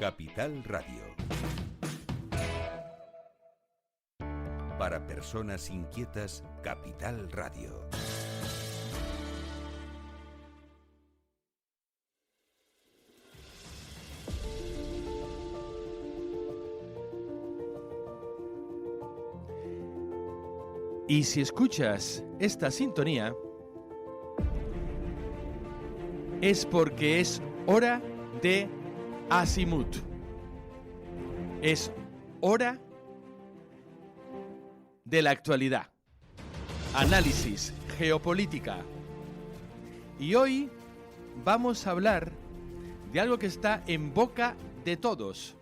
Capital Radio. Para personas inquietas, Capital Radio. Y si escuchas esta sintonía, es porque es hora de Azimut. Es hora de la actualidad. Análisis, geopolítica. Y hoy vamos a hablar de algo que está en boca de todos.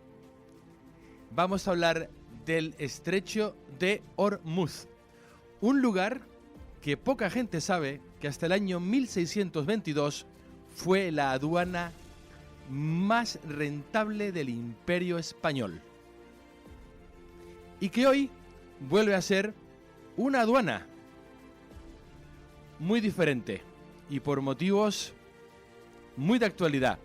Vamos a hablar del estrecho de Hormuz. Un lugar que poca gente sabe que hasta el año 1622 fue la aduana más rentable del Imperio Español. Y que hoy vuelve a ser una aduana muy diferente y por motivos muy de actualidad.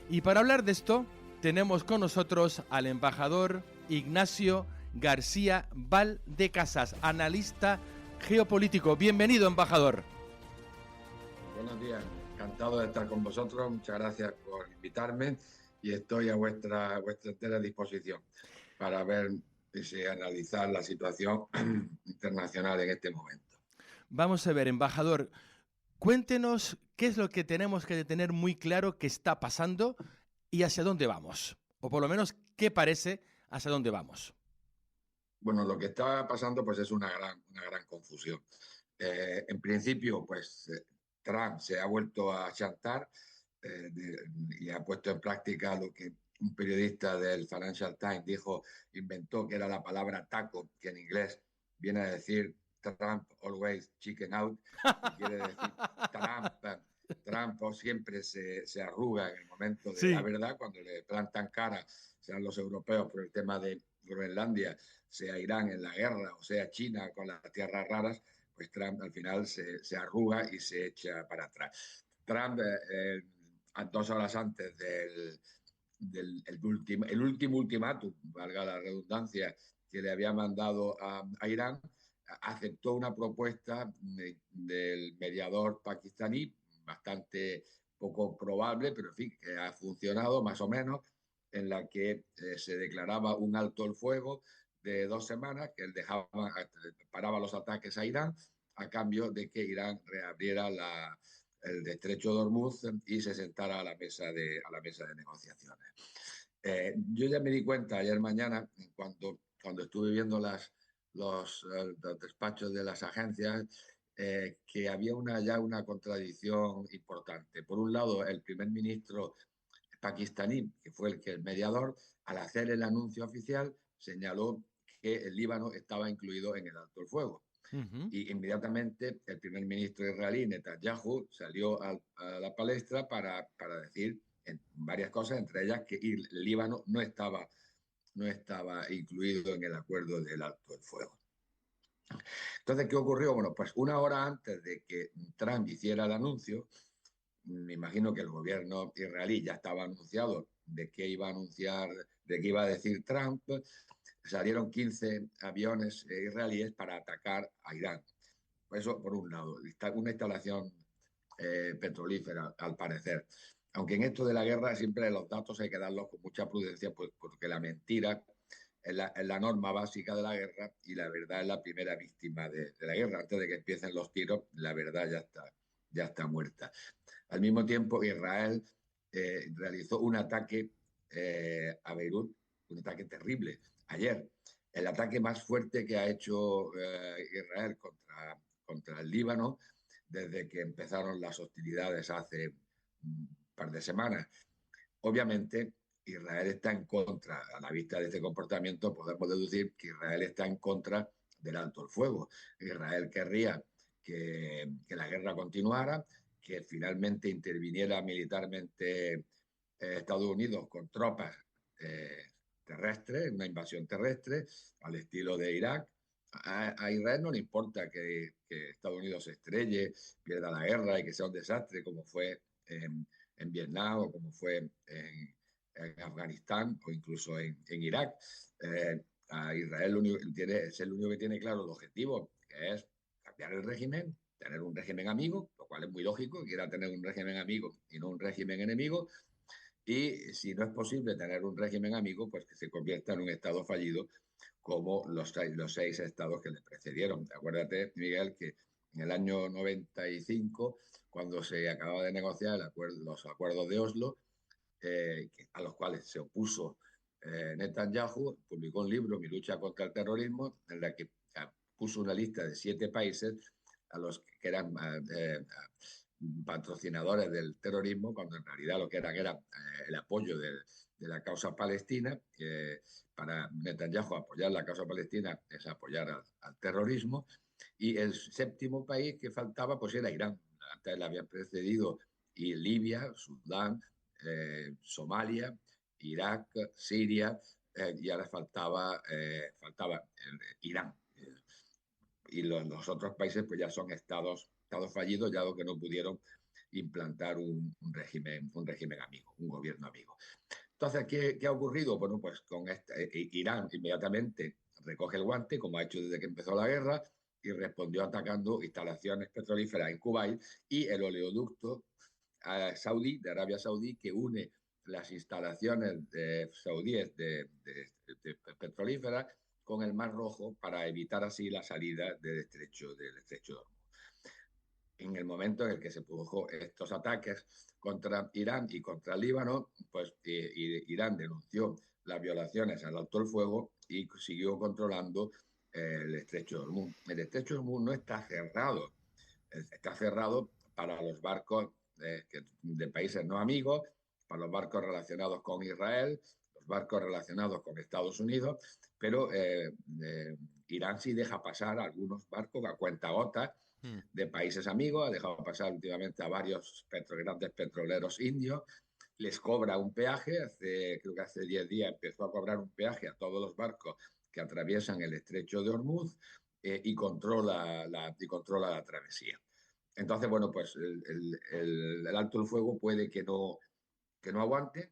Y para hablar de esto tenemos con nosotros al embajador Ignacio García Valdecasas, analista geopolítico. Bienvenido, embajador. Buenos días, encantado de estar con vosotros. Muchas gracias por invitarme y estoy a vuestra entera disposición para ver y analizar la situación internacional en este momento. Vamos a ver, embajador, cuéntenos qué es lo que tenemos que tener muy claro que está pasando y hacia dónde vamos, o por lo menos qué parece hacia dónde vamos. Bueno, lo que está pasando pues es una gran confusión. En principio, pues Trump se ha vuelto a chantar y ha puesto en práctica lo que un periodista del Financial Times inventó, que era la palabra taco, que en inglés viene a decir Trump always chicken out, que quiere decir Trump siempre se arruga en el momento de la Sí. verdad, cuando le plantan cara, sean los europeos por el tema de Groenlandia, sea Irán en la guerra o sea China con las tierras raras, pues Trump al final se arruga y se echa para atrás. Trump, 2 horas antes el último ultimátum, valga la redundancia, que le había mandado a Irán, aceptó una propuesta del mediador pakistaní, bastante poco probable, pero en fin, que ha funcionado más o menos, en la que se declaraba un alto el fuego de 2 semanas, que él paraba los ataques a Irán, a cambio de que Irán reabriera el estrecho de Hormuz y se sentara a la mesa de negociaciones. Yo ya me di cuenta ayer mañana, cuando estuve viendo los despachos de las agencias, que había ya una contradicción importante. Por un lado, el primer ministro pakistaní, que fue el mediador, al hacer el anuncio oficial, señaló que el Líbano estaba incluido en el alto el fuego. Y inmediatamente el primer ministro israelí, Netanyahu, salió a la palestra para decir varias cosas, entre ellas que el Líbano no estaba incluido en el acuerdo del alto el fuego. Entonces, ¿qué ocurrió? Bueno, pues 1 hora antes de que Trump hiciera el anuncio, me imagino que el gobierno israelí ya estaba anunciado de qué iba a decir Trump. Salieron 15 aviones israelíes para atacar a Irán. Eso por un lado, una instalación petrolífera, al parecer. Aunque en esto de la guerra siempre los datos hay que darlos con mucha prudencia, pues, porque la mentira es la norma básica de la guerra y la verdad es la primera víctima de la guerra. Antes de que empiecen los tiros, la verdad ya está muerta. Al mismo tiempo, Israel realizó un ataque a Beirut, un ataque terrible. Ayer, el ataque más fuerte que ha hecho Israel contra el Líbano desde que empezaron las hostilidades hace un par de semanas. Obviamente, Israel está en contra. A la vista de este comportamiento podemos deducir que Israel está en contra del alto el fuego. Israel querría que la guerra continuara, que finalmente interviniera militarmente Estados Unidos con tropas terrestres, una invasión terrestre al estilo de Irak. A Israel no le importa que Estados Unidos se estrelle, pierda la guerra y que sea un desastre como fue en Vietnam o como fue en Afganistán o incluso en Irak. A Israel es el único que tiene claro el objetivo, que es cambiar el régimen, tener un régimen amigo, lo cual es muy lógico, quiera tener un régimen amigo y no un régimen enemigo, y si no es posible tener un régimen amigo, pues que se convierta en un Estado fallido como los 6 estados que le precedieron. Acuérdate, Miguel, que en el año 95, cuando se acababa de negociar los acuerdos de Oslo, a los cuales se opuso Netanyahu, publicó un libro, Mi lucha contra el terrorismo, en la que puso una lista de 7 países a los que eran patrocinadores del terrorismo, cuando en realidad lo que eran era el apoyo de la causa palestina. Para Netanyahu apoyar la causa palestina es apoyar al terrorismo. Y el 7.º país que faltaba pues era Irán. Antes le habían precedido y Libia, Sudán, Somalia, Irak, Siria, y ahora faltaba Irán. Y los otros países pues ya son estados fallidos, ya que no pudieron implantar un régimen amigo, un gobierno amigo. Entonces, ¿qué ha ocurrido? Bueno, pues con Irán inmediatamente recoge el guante, como ha hecho desde que empezó la guerra, y respondió atacando instalaciones petrolíferas en Kuwait y el oleoducto saudí, de Arabia Saudí, que une las instalaciones saudíes de petrolíferas con el Mar Rojo para evitar así la salida del estrecho de Hormuz. En el momento en el que se produjo estos ataques contra Irán y contra el Líbano, pues Irán denunció las violaciones al alto el fuego y siguió controlando el estrecho de Hormuz. El estrecho de Hormuz no está cerrado, está cerrado para los barcos de países no amigos, para los barcos relacionados con Israel, los barcos relacionados con Estados Unidos, pero Irán sí deja pasar algunos barcos a cuentagotas de países amigos, ha dejado pasar últimamente a varios grandes petroleros indios, les cobra un peaje, creo que hace 10 días empezó a cobrar un peaje a todos los barcos que atraviesan el estrecho de Hormuz y controla la travesía. Entonces, bueno, pues el alto el fuego puede que no aguante,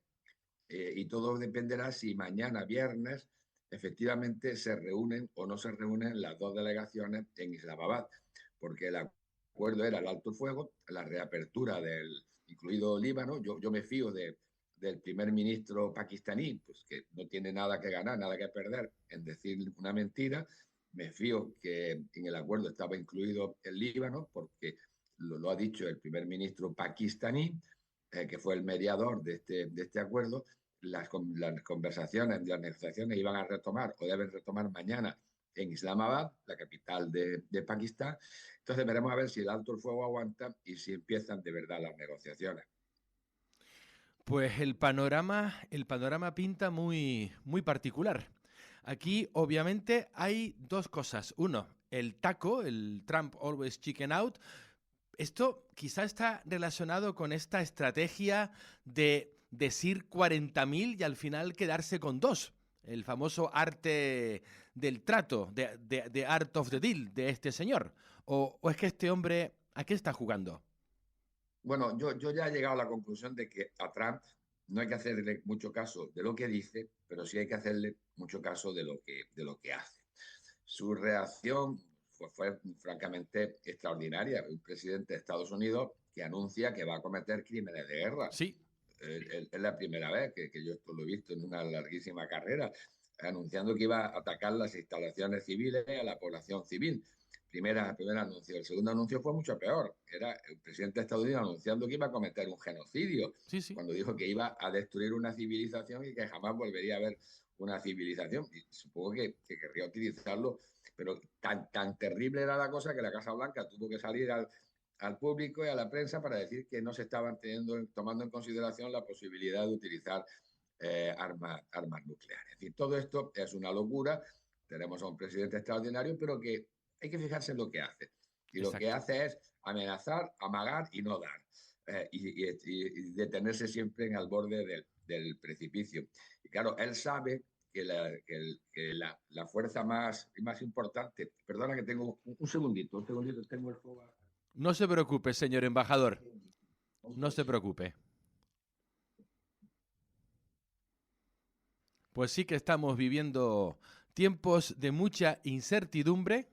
y todo dependerá si mañana viernes efectivamente se reúnen o no se reúnen las 2 delegaciones en Islamabad, porque el acuerdo era el alto el fuego, la reapertura incluido Líbano. Yo me fío del primer ministro pakistaní, pues que no tiene nada que ganar, nada que perder en decir una mentira. Me fío que en el acuerdo estaba incluido el Líbano, porque lo ha dicho el primer ministro pakistaní, que fue el mediador de este acuerdo. Las conversaciones, las negociaciones iban a retomar o deben retomar mañana en Islamabad, la capital de Pakistán. Entonces veremos a ver si el alto el fuego aguanta y si empiezan de verdad las negociaciones. Pues el panorama pinta muy, muy particular. Aquí, obviamente, hay dos cosas. Uno, el taco, el Trump always chicken out. Esto quizá está relacionado con esta estrategia de decir 40.000 y al final quedarse con 2. El famoso arte del trato, de Art of the Deal de este señor. ¿O es que este hombre, a qué está jugando? Bueno, yo ya he llegado a la conclusión de que a Trump no hay que hacerle mucho caso de lo que dice, pero sí hay que hacerle mucho caso de lo que hace. Su reacción fue francamente extraordinaria. Un presidente de Estados Unidos que anuncia que va a cometer crímenes de guerra. Sí. Es la primera vez que yo esto lo he visto en una larguísima carrera, anunciando que iba a atacar las instalaciones civiles a la población civil. Primer anuncio. El segundo anuncio fue mucho peor. Era el presidente de Estados Unidos anunciando que iba a cometer un genocidio, Sí, sí. cuando dijo que iba a destruir una civilización y que jamás volvería a haber una civilización. Y supongo que querría utilizarlo, pero tan terrible era la cosa que la Casa Blanca tuvo que salir al público y a la prensa para decir que no se estaban tomando en consideración la posibilidad de utilizar armas nucleares. Es decir, todo esto es una locura. Tenemos a un presidente extraordinario, pero que hay que fijarse en lo que hace. Y lo que Exacto. hace es amenazar, amagar y no dar. Y detenerse siempre en el borde del precipicio. Y claro, él sabe que la fuerza más importante... Perdona que tengo un segundito, tengo el fuego. No se preocupe, señor embajador. No se preocupe. Pues sí que estamos viviendo tiempos de mucha incertidumbre,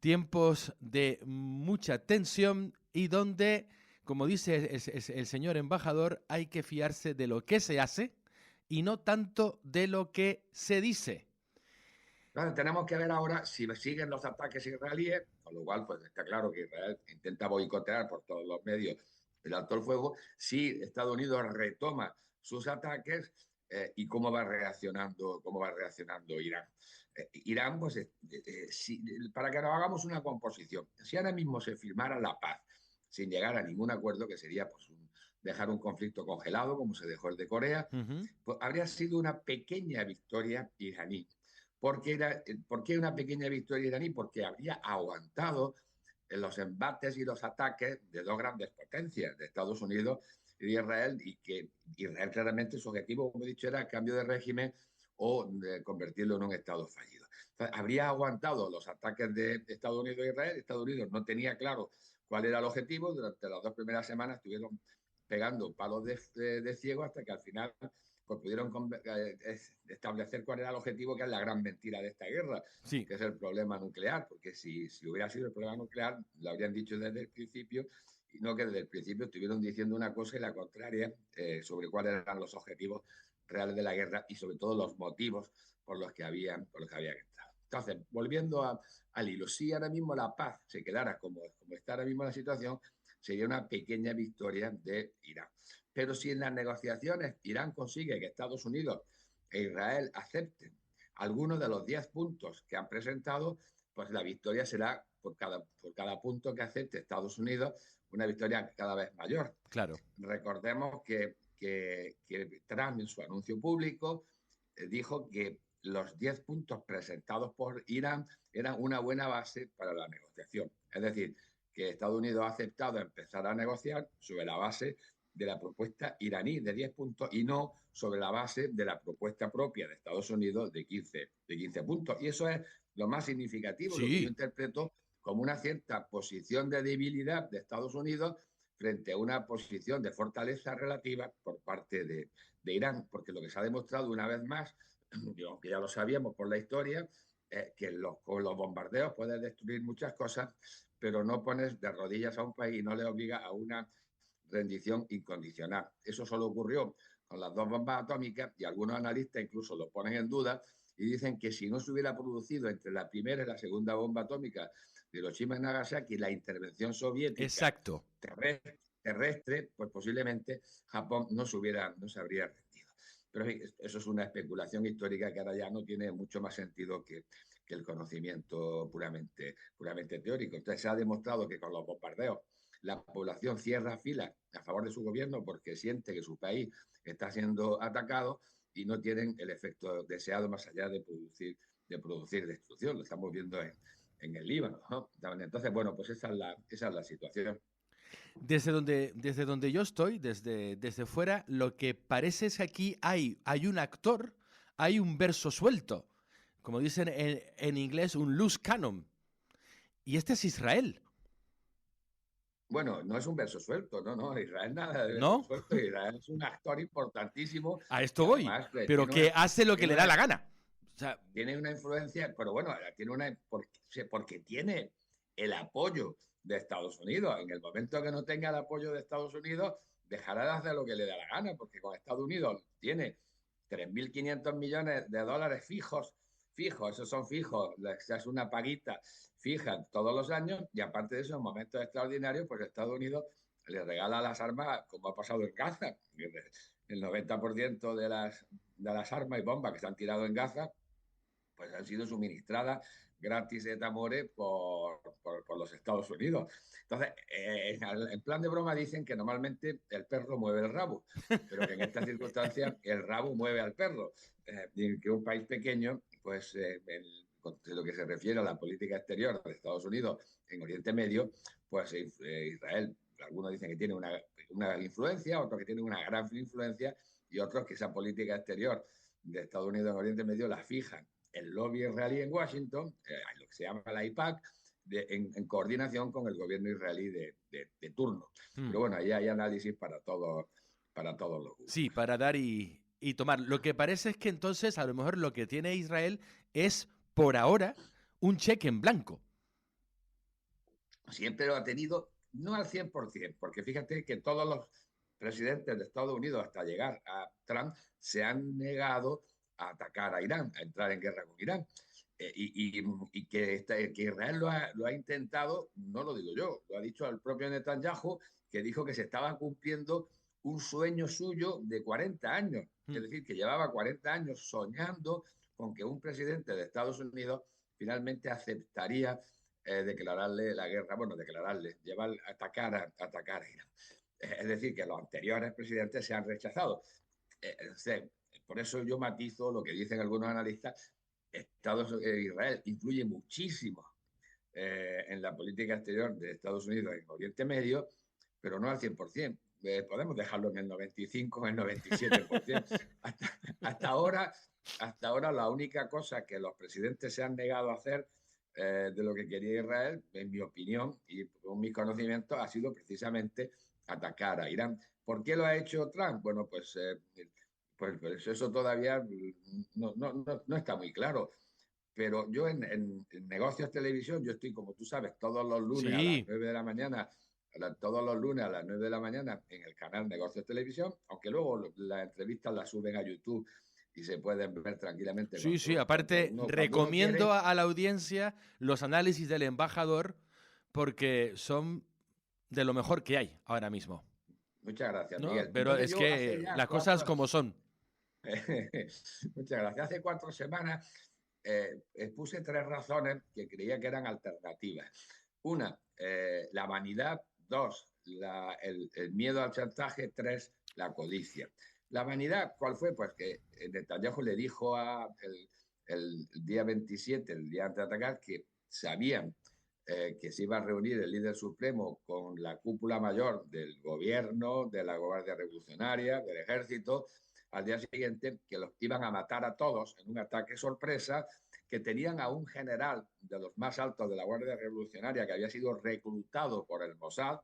tiempos de mucha tensión y donde, como dice el señor embajador, hay que fiarse de lo que se hace y no tanto de lo que se dice. Claro, tenemos que ver ahora si siguen los ataques israelíes, con lo cual pues está claro que Israel intenta boicotear por todos los medios el alto el fuego, si Estados Unidos retoma sus ataques y cómo va reaccionando Irán. Irán, pues, para que nos hagamos una composición, si ahora mismo se firmara la paz sin llegar a ningún acuerdo, que sería pues dejar un conflicto congelado, como se dejó el de Corea, pues habría sido una pequeña victoria iraní. ¿Por qué una pequeña victoria iraní? Porque habría aguantado los embates y los ataques de dos grandes potencias, de Estados Unidos y de Israel, y que Israel claramente su objetivo, como he dicho, era el cambio de régimen o de convertirlo en un Estado fallido. Entonces, habría aguantado los ataques de Estados Unidos e Israel. Estados Unidos no tenía claro cuál era el objetivo. Durante las 2 primeras semanas estuvieron pegando palos de ciego hasta que al final pues pudieron establecer cuál era el objetivo, que es la gran mentira de esta guerra, Sí. que es el problema nuclear, porque si hubiera sido el problema nuclear, lo habrían dicho desde el principio, y no que desde el principio estuvieron diciendo una cosa y la contraria sobre cuáles eran los objetivos reales de la guerra y sobre todo los motivos por los que habían entrado. Entonces, volviendo al hilo, si ahora mismo la paz se quedara como está ahora mismo la situación, sería una pequeña victoria de Irán. Pero si en las negociaciones Irán consigue que Estados Unidos e Israel acepten algunos de los 10 puntos que han presentado, pues la victoria será por cada punto que acepte Estados Unidos, una victoria cada vez mayor. Claro. Recordemos que Trump en su anuncio público dijo que los 10 puntos presentados por Irán eran una buena base para la negociación. Es decir, que Estados Unidos ha aceptado empezar a negociar sobre la base de la propuesta iraní de 10 puntos y no sobre la base de la propuesta propia de Estados Unidos de 15 puntos. Y eso es lo más significativo, lo que yo interpreto como una cierta posición de debilidad de Estados Unidos frente a una posición de fortaleza relativa por parte de Irán, porque lo que se ha demostrado una vez más, aunque ya lo sabíamos por la historia, que con los bombardeos puedes destruir muchas cosas, pero no pones de rodillas a un país y no le obliga a una rendición incondicional. Eso solo ocurrió con las 2 bombas atómicas y algunos analistas incluso lo ponen en duda y dicen que si no se hubiera producido entre la primera y la segunda bomba atómica de Hiroshima y Nagasaki la intervención soviética Exacto. terrestre, pues posiblemente Japón no se habría rendido. Pero eso es una especulación histórica que ahora ya no tiene mucho más sentido que el conocimiento puramente teórico. Entonces se ha demostrado que con los bombardeos la población cierra filas a favor de su gobierno porque siente que su país está siendo atacado y no tienen el efecto deseado más allá de producir destrucción. Lo estamos viendo en el Líbano, ¿no? Entonces, bueno, pues esa es la situación. Desde donde yo estoy, desde fuera, lo que parece es que aquí hay un actor, hay un verso suelto, como dicen en inglés, un loose cannon. Y este es Israel. Bueno, no es un verso suelto, no, Israel nada de verso ¿No? suelto, Israel es un actor importantísimo. A esto voy, además, pero que hace lo que le da la gana. O sea, tiene una influencia, pero bueno, porque tiene el apoyo de Estados Unidos. En el momento que no tenga el apoyo de Estados Unidos, dejará de hacer lo que le da la gana, porque con Estados Unidos tiene 3.500 millones de dólares fijos, esos son fijos, es una paguita fija todos los años, y aparte de eso, en momentos extraordinarios, pues Estados Unidos le regala las armas, como ha pasado en Gaza. El 90% de las armas y bombas que se han tirado en Gaza pues han sido suministradas gratis et amore por los Estados Unidos. Entonces, en plan de broma dicen que normalmente el perro mueve el rabo, pero que en estas circunstancias el rabo mueve al perro. Y que un país pequeño, pues lo que se refiere a la política exterior de Estados Unidos en Oriente Medio, pues Israel, algunos dicen que tiene una influencia, otros que tiene una gran influencia y otros que esa política exterior de Estados Unidos en Oriente Medio la fijan el lobby israelí en Washington, lo que se llama la AIPAC, en coordinación con el gobierno israelí de turno. Pero bueno, ahí hay análisis para todos los gustos. Sí, para dar y y tomar. Lo que parece es que entonces a lo mejor lo que tiene Israel es, por ahora, un cheque en blanco. Siempre lo ha tenido, no al 100%, porque fíjate que todos los presidentes de Estados Unidos, hasta llegar a Trump, se han negado a atacar a Irán, a entrar en guerra con Irán. Y que Israel lo ha intentado, no lo digo yo, lo ha dicho el propio Netanyahu, que dijo que se estaba cumpliendo un sueño suyo de 40 años. Es decir, que llevaba 40 años soñando con que un presidente de Estados Unidos finalmente aceptaría declararle la guerra, bueno, llevar atacar a Irán. Es decir, que los anteriores presidentes se han rechazado. Por eso yo matizo lo que dicen algunos analistas. Israel influye muchísimo en la política exterior de Estados Unidos en Oriente Medio, pero no al 100%. Podemos dejarlo en el 95, en el 97%. Hasta ahora la única cosa que los presidentes se han negado a hacer de lo que quería Israel, en mi opinión y con mis conocimientos, ha sido precisamente atacar a Irán. ¿Por qué lo ha hecho Trump? Bueno, pues eso todavía no está muy claro. Pero yo en Negocios Televisión, yo estoy, como tú sabes, todos los lunes a las 9 de la mañana, todos los lunes a las 9 de la mañana en el canal Negocios Televisión, aunque luego las entrevistas las suben a YouTube y se pueden ver tranquilamente. Sí, aparte recomiendo a la audiencia los análisis del embajador porque son de lo mejor que hay ahora mismo. Muchas gracias, ¿no? Miguel. Pero es que las cosas como son. Muchas gracias. Hace 4 semanas puse 3 razones que creía que eran alternativas. Una, la vanidad. 2, el miedo al chantaje. 3, la codicia. La vanidad, ¿cuál fue? Pues que Netanyahu le dijo el día 27, el día antes de atacar, que sabían que se iba a reunir el líder supremo con la cúpula mayor del gobierno, de la Guardia Revolucionaria, del ejército, al día siguiente, que los iban a matar a todos en un ataque sorpresa, que tenían a un general de los más altos de la Guardia Revolucionaria que había sido reclutado por el Mossad,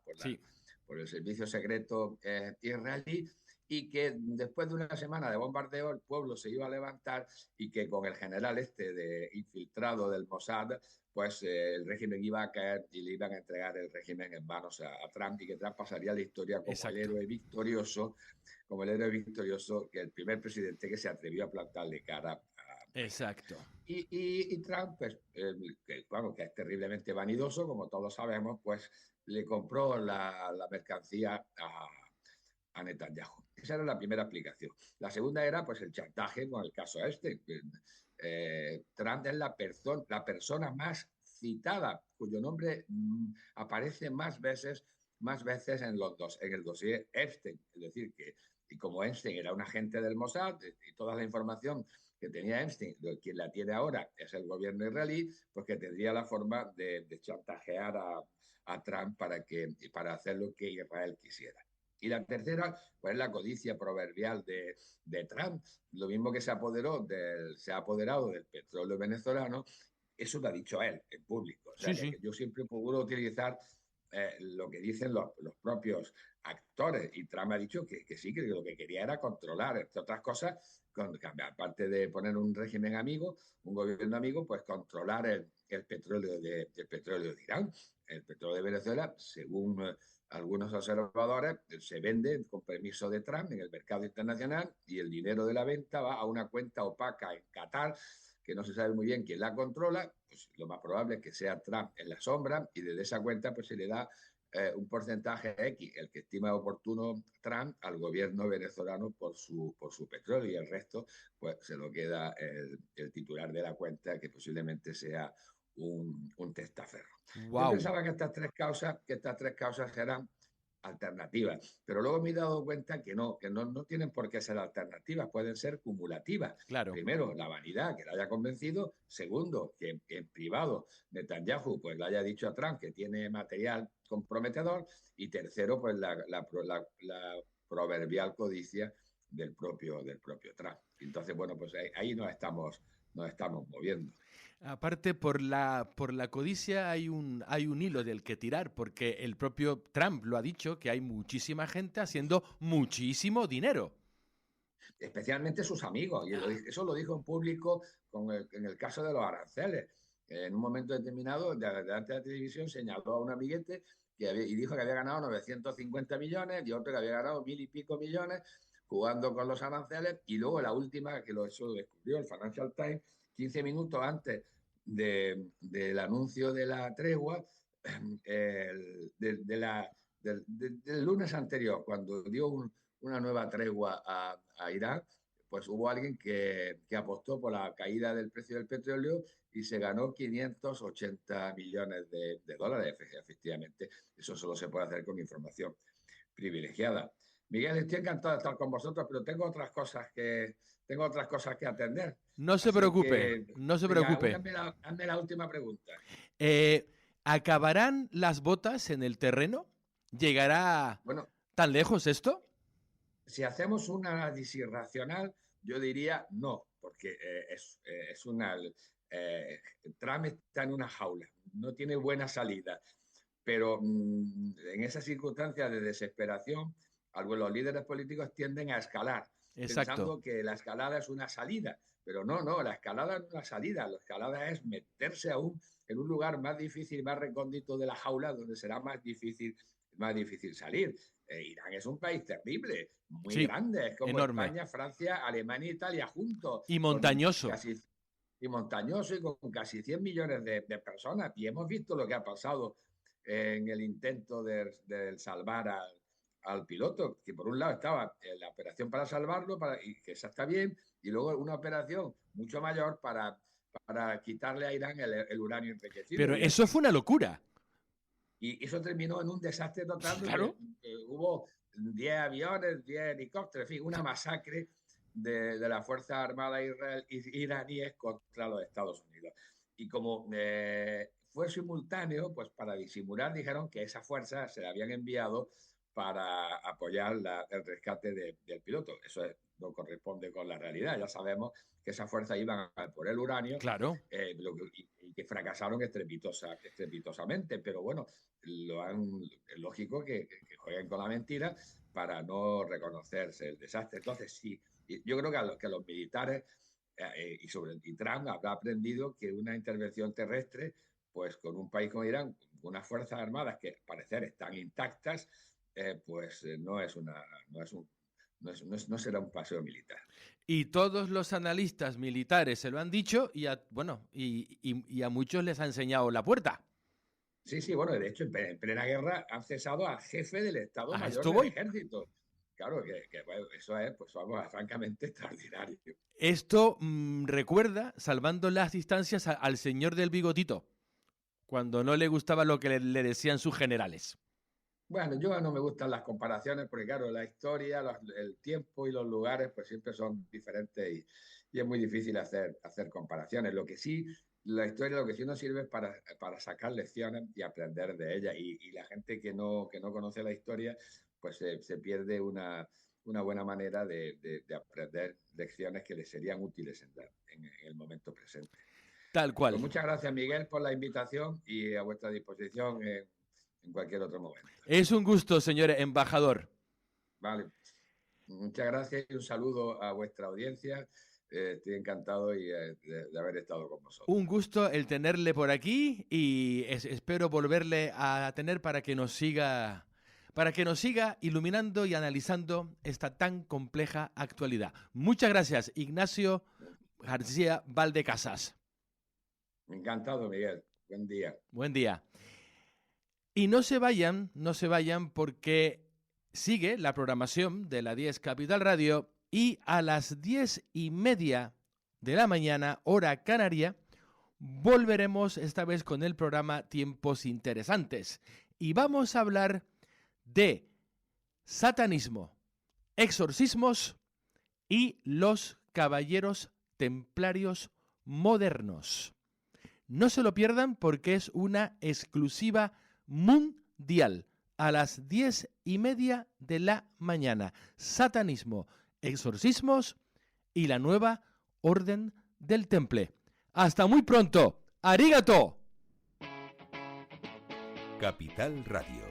por el servicio secreto israelí, y que después de una semana de bombardeo el pueblo se iba a levantar y que con el general infiltrado del Mossad, pues el régimen iba a caer y le iban a entregar el régimen en manos a Trump, y que Trump pasaría a la historia como el héroe victorioso, que el primer presidente que se atrevió a plantarle cara a... Exacto. Y Trump, pues, que es terriblemente vanidoso, como todos sabemos, pues le compró la mercancía a Netanyahu. Esa era la primera explicación. La segunda era pues el chantaje con el caso este. Trump es la persona más citada, cuyo nombre aparece más veces en el dossier Epstein. Es decir, que y como Epstein era un agente del Mossad y toda la información que tenía Epstein, quien la tiene ahora es el gobierno israelí, pues que tendría la forma de chantajear a Trump para hacer lo que Israel quisiera. Y la tercera, pues la codicia proverbial de Trump. Lo mismo que se ha apoderado del petróleo venezolano, eso lo ha dicho él en público. O sea, que yo siempre procuro utilizar lo que dicen los propios actores. Y Trump ha dicho que sí, que lo que quería era controlar, entre otras cosas, aparte de poner un régimen amigo, un gobierno amigo, pues controlar el petróleo de Irán. El petróleo de Venezuela, según algunos observadores, se vende con permiso de Trump en el mercado internacional y el dinero de la venta va a una cuenta opaca en Qatar, que no se sabe muy bien quién la controla. Pues lo más probable es que sea Trump en la sombra, y desde esa cuenta pues se le da un porcentaje X, el que estima oportuno Trump, al gobierno venezolano por su petróleo, y el resto pues se lo queda el titular de la cuenta, que posiblemente sea un testaferro. Wow. Yo pensaba que estas tres causas eran alternativas, pero luego me he dado cuenta que no tienen por qué ser alternativas, pueden ser cumulativas. Claro. Primero, la vanidad, que la haya convencido. Segundo, que en privado Netanyahu pues le haya dicho a Trump que tiene material comprometedor. Y tercero, pues la proverbial codicia del propio Trump. Entonces, bueno, pues ahí nos estamos moviendo. Aparte, por la codicia hay un hilo del que tirar, porque el propio Trump lo ha dicho, que hay muchísima gente haciendo muchísimo dinero. especialmente sus amigos. Y eso lo dijo en público en el caso de los aranceles. En un momento determinado, delante de la televisión, señaló a un amiguete y dijo que había ganado 950 millones y otro que había ganado 1.000 y pico millones jugando con los aranceles. Y luego la última, que eso lo descubrió el Financial Times, 15 minutos antes del anuncio de la tregua, del lunes anterior, cuando dio una nueva tregua a Irán, pues hubo alguien que apostó por la caída del precio del petróleo y se ganó 580 millones de dólares, efectivamente. Eso solo se puede hacer con información privilegiada. Miguel, estoy encantado de estar con vosotros, pero tengo otras cosas que atender. No se preocupe, no se preocupe. Hazme la última pregunta. ¿Acabarán las botas en el terreno? ¿Llegará tan lejos esto? Si hacemos un análisis racional, yo diría no, porque Trump está en una jaula, no tiene buena salida, pero en esas circunstancias de desesperación, los líderes políticos tienden a escalar, pensando que la escalada es una salida, pero no, la escalada no es una salida, la escalada es meterse aún en un lugar más difícil, más recóndito de la jaula, donde será más difícil salir. Irán es un país terrible, muy grande, es como enorme. España, Francia, Alemania e Italia juntos. Y montañoso. Y con casi 100 millones de personas. Y hemos visto lo que ha pasado en el intento de salvar al piloto, que por un lado estaba la operación para salvarlo, y que esa está bien, y luego una operación mucho mayor para quitarle a Irán el uranio enriquecido. Pero eso fue una locura. Y eso terminó en un desastre total. Claro. Hubo 10 aviones, 10 helicópteros, en fin, una masacre de la Fuerza Armada iraníes contra los Estados Unidos. Y como fue simultáneo, pues para disimular dijeron que esa fuerza se la habían enviado para apoyar el rescate del piloto. Eso no corresponde con la realidad. Ya sabemos que esas fuerzas iban por el uranio, claro, y que fracasaron estrepitosamente. Pero bueno, es lógico que jueguen con la mentira para no reconocerse el desastre. Entonces, sí, yo creo que los militares y Trump habrá aprendido que una intervención terrestre, pues con un país como Irán, con unas fuerzas armadas que al parecer están intactas, no será un paseo militar. Y todos los analistas militares se lo han dicho y a muchos les ha enseñado la puerta. Sí, bueno, de hecho, en plena guerra han cesado al jefe del Estado Mayor del Ejército. Claro, bueno, eso es, pues vamos, francamente extraordinario. Esto recuerda, salvando las distancias, al señor del bigotito, cuando no le gustaba lo que le decían sus generales. Bueno, yo no me gustan las comparaciones porque, claro, la historia, el tiempo y los lugares pues siempre son diferentes y es muy difícil hacer comparaciones. Lo que sí, la historia lo que sí nos sirve es para sacar lecciones y aprender de ella. Y la gente que no conoce la historia pues se pierde una buena manera de aprender lecciones que les serían útiles en el momento presente. Tal cual. Pues muchas gracias, Miguel, por la invitación y a vuestra disposición en cualquier otro momento. Es un gusto, señor embajador. Vale. Muchas gracias y un saludo a vuestra audiencia. Estoy encantado de haber estado con vosotros. Un gusto el tenerle por aquí y espero volverle a tener para que nos siga iluminando y analizando esta tan compleja actualidad. Muchas gracias, Ignacio García Valdecasas. Encantado, Miguel. Buen día. Buen día. Y no se vayan porque sigue la programación de la 10 Capital Radio y a las 10:30 de la mañana, hora canaria, volveremos esta vez con el programa Tiempos Interesantes. Y vamos a hablar de satanismo, exorcismos y los caballeros templarios modernos. No se lo pierdan porque es una exclusiva mundial a las 10:30 de la mañana. Satanismo, exorcismos y la nueva orden del Temple. Hasta muy pronto. ¡Arigato! Capital Radio.